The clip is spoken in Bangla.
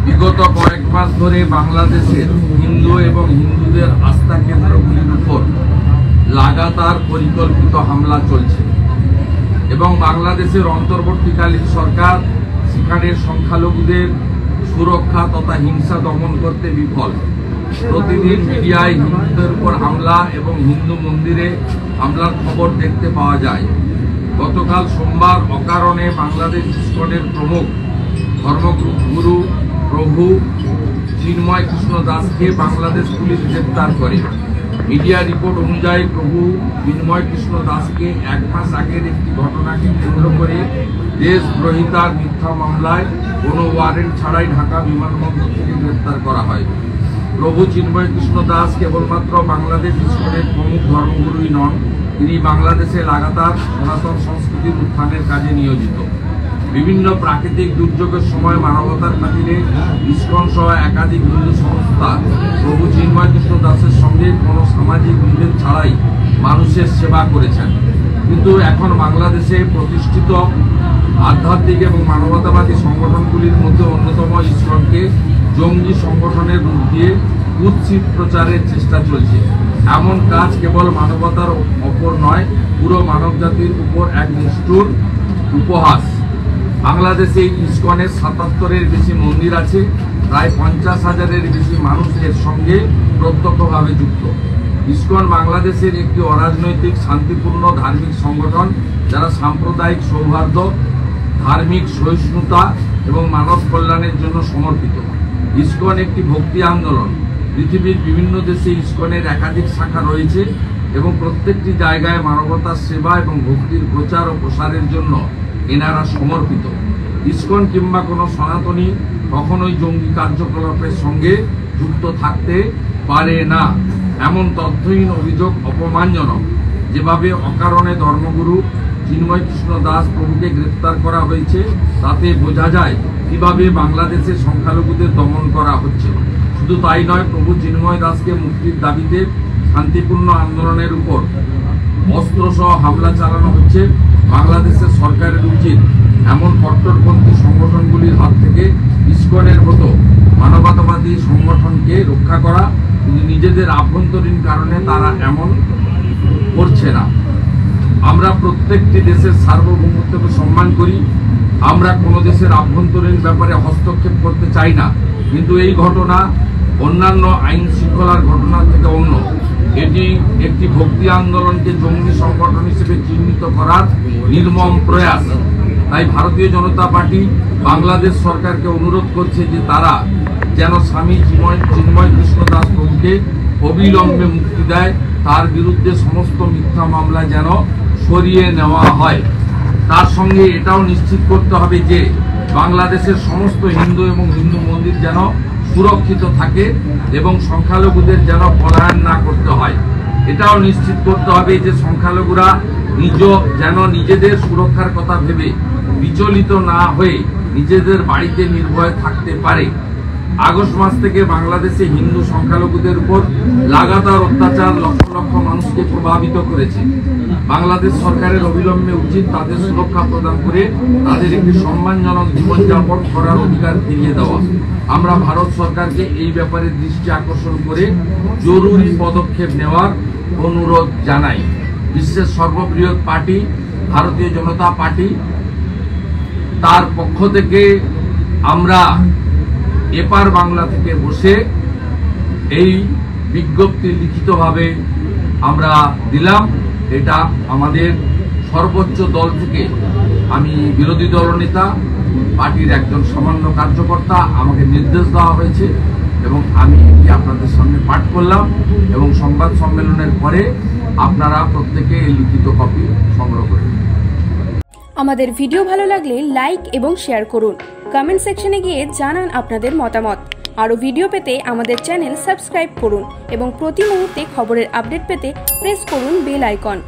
বিগত কয়েক মাস ধরে বাংলাদেশের হিন্দু এবং হিন্দুদের আস্থা কেন্দ্রগুলির উপর লাগাতার পরিকল্পিত হামলা চলছে এবং বাংলাদেশের অন্তর্বর্তীকালীন সরকার সেখানে সংখ্যালঘুদের সুরক্ষা তথা হিংসা দমন করতে বিফল। প্রতিদিন মিডিয়ায় হিন্দুদের উপর হামলা এবং হিন্দু মন্দিরে হামলার খবর দেখতে পাওয়া যায়। গতকাল সোমবার অকারণে বাংলাদেশ ইসকনের প্রমুখ ধর্মগুরু প্রভু চিন্ময় কৃষ্ণ দাসকে বাংলাদেশ পুলিশ গ্রেপ্তার করে। মিডিয়া রিপোর্ট অনুযায়ী প্রভু চিন্ময় কৃষ্ণ দাসকে 1 মাস আগের একটি ঘটনাকে কেন্দ্র করে দেশদ্রোহিতার মিথ্যা মামলায় কোনো ওয়ারেন্ট ছাড়াই ঢাকা বিমানবন্দর থেকে গ্রেপ্তার করা হয়। প্রভু চিন্ময় কৃষ্ণ দাস কেবলমাত্র বাংলাদেশ ইসকনের প্রমুখ ধর্মগুরুই নন, তিনি বাংলাদেশে লাগাতার সনাতন সংস্কৃতির উত্থানের কাজে নিয়োজিত। বিভিন্ন প্রাকৃতিক দুর্যোগের সময় মানবতার খাতিরে ইসকন সহ একাধিক হিন্দু সংস্থা প্রভু চিন্ময় কৃষ্ণ দাসের সঙ্গে কোনো সামাজিক বিভেদ ছাড়াই মানুষের সেবা করেছেন। কিন্তু এখন বাংলাদেশে প্রতিষ্ঠিত আধ্যাত্মিক এবং মানবতাবাদী সংগঠনগুলির মধ্যে অন্যতম ইসকনকে জঙ্গি সংগঠনের রূপ দিয়ে কুৎসিত প্রচারের চেষ্টা চলছে। এমন কাজ কেবল মানবতার ওপর নয়, পুরো মানবজাতির উপর এক নিষ্ঠুর উপহাস। বাংলাদেশে ইসকনের 77-এর বেশি মন্দির আছে, প্রায় 50,000-এর বেশি মানুষ এর সঙ্গে প্রত্যক্ষভাবে যুক্ত। ইসকন বাংলাদেশের একটি অরাজনৈতিক শান্তিপূর্ণ ধার্মিক সংগঠন যারা সাম্প্রদায়িক সৌহার্দ্য, ধার্মিক সহিষ্ণুতা এবং মানব কল্যাণের জন্য সমর্পিত। ইসকন একটি ভক্তি আন্দোলন। পৃথিবীর বিভিন্ন দেশে ইসকনের একাধিক শাখা রয়েছে এবং প্রত্যেকটি জায়গায় মানবতার সেবা এবং ভক্তির প্রচার ও প্রসারের জন্য এনারা সমর্পিত। ইসকন কিংবা কোনো সনাতনী কখনোই জঙ্গি কার্যকলাপের সঙ্গে যুক্ত থাকতে পারে না। এমন তথ্যহীন অভিযোগ অপমানজনক। যেভাবে অকারণে ধর্মগুরু চিন্ময় কৃষ্ণ দাস প্রভুকে গ্রেপ্তার করা হয়েছে তাতে বোঝা যায় কিভাবে বাংলাদেশে সংখ্যালঘুদের দমন করা হচ্ছে। শুধু তাই নয়, প্রভু চিন্ময় দাসকে মুক্তির দাবিতে শান্তিপূর্ণ আন্দোলনের উপর অস্ত্রসহ হামলা চালানো হচ্ছে। বাংলাদেশের সরকারের উচিত এমন কট্টরপন্থী সংগঠনগুলির হাত থেকে ইসকনের মতো মানবতাবাদী সংগঠনকে রক্ষা করা, কিন্তু নিজেদের আভ্যন্তরীণ কারণে তারা এমন করছে না। আমরা প্রত্যেকটি দেশের সার্বভৌমত্বকে সম্মান করি। আমরা কোনো দেশের আভ্যন্তরীণ ব্যাপারে হস্তক্ষেপ করতে চাই না, কিন্তু এই ঘটনা অন্যান্য আইন শৃঙ্খলার ঘটনা থেকে অন্য। এটি একটি ভক্তি আন্দোলনকে জঙ্গি সংগঠন হিসেবে চিহ্নিত করার নির্মম প্রয়াস। তাই ভারতীয় জনতা পার্টি বাংলাদেশ সরকারকে অনুরোধ করছে যে তারা যেন স্বামী চিন্ময় কৃষ্ণ দাস প্রভুকে অবিলম্বে মুক্তি দেয়, তার বিরুদ্ধে সমস্ত মিথ্যা মামলা যেন সরিয়ে নেওয়া হয়। তার সঙ্গে এটাও নিশ্চিত করতে হবে যে বাংলাদেশের সমস্ত হিন্দু এবং হিন্দু মন্দির যেন সুরক্ষিত থাকে এবং সংখ্যালঘুদের যেন পলায়ন না করতে হয়। এটাও নিশ্চিত করতে হবে যে সংখ্যালঘুরা যেন নিজেদের সুরক্ষার কথা ভেবে বিচলিত না হয়ে নিজেদের বাড়িতে নির্ভয়ে থাকতে পারে। আগস্ট মাস থেকে বাংলাদেশে হিন্দু সংখ্যালঘুদের উপর লাগাতার অত্যাচার লক্ষ লক্ষ মানুষকে প্রভাবিত করেছে। বাংলাদেশ সরকারের অবিলম্বে উচিত তাদের সুরক্ষা প্রদান করে তাদের একটি সম্মানজনক জীবনযাপন করার অধিকার ফিরিয়ে দেওয়া। আমরা ভারত সরকারকে এই ব্যাপারে দৃষ্টি আকর্ষণ করে জরুরি পদক্ষেপ নেওয়ার অনুরোধ জানাই। বিশ্বের সর্ববৃহৎ পার্টি ভারতীয় জনতা পার্টি, তার পক্ষ থেকে আমরা এপার বাংলা থেকে বসে এই বিজ্ঞপ্তি লিখিতভাবে আমরা দিলাম। এটা আমাদের সর্বোচ্চ দল থেকে, আমি বিরোধী দলনেতা, পার্টির একজন সামান্য কার্যকর্তা, আমাকে নির্দেশ দেওয়া হয়েছে এবং আমি আপনাদের সামনে পাঠ করলাম এবং সংবাদ সম্মেলনের পরে আপনারা প্রত্যেকে এই লিখিত কপি সংগ্রহ করবেন। আমাদের ভিডিও ভালো লাগলে লাইক এবং শেয়ার করুন। কমেন্ট সেকশনে গিয়ে জানান আপনাদের মতামত। আরও ভিডিও পেতে আমাদের চ্যানেল সাবস্ক্রাইব করুন এবং প্রতি মুহূর্তে খবরের আপডেট পেতে প্রেস করুন বেল আইকন।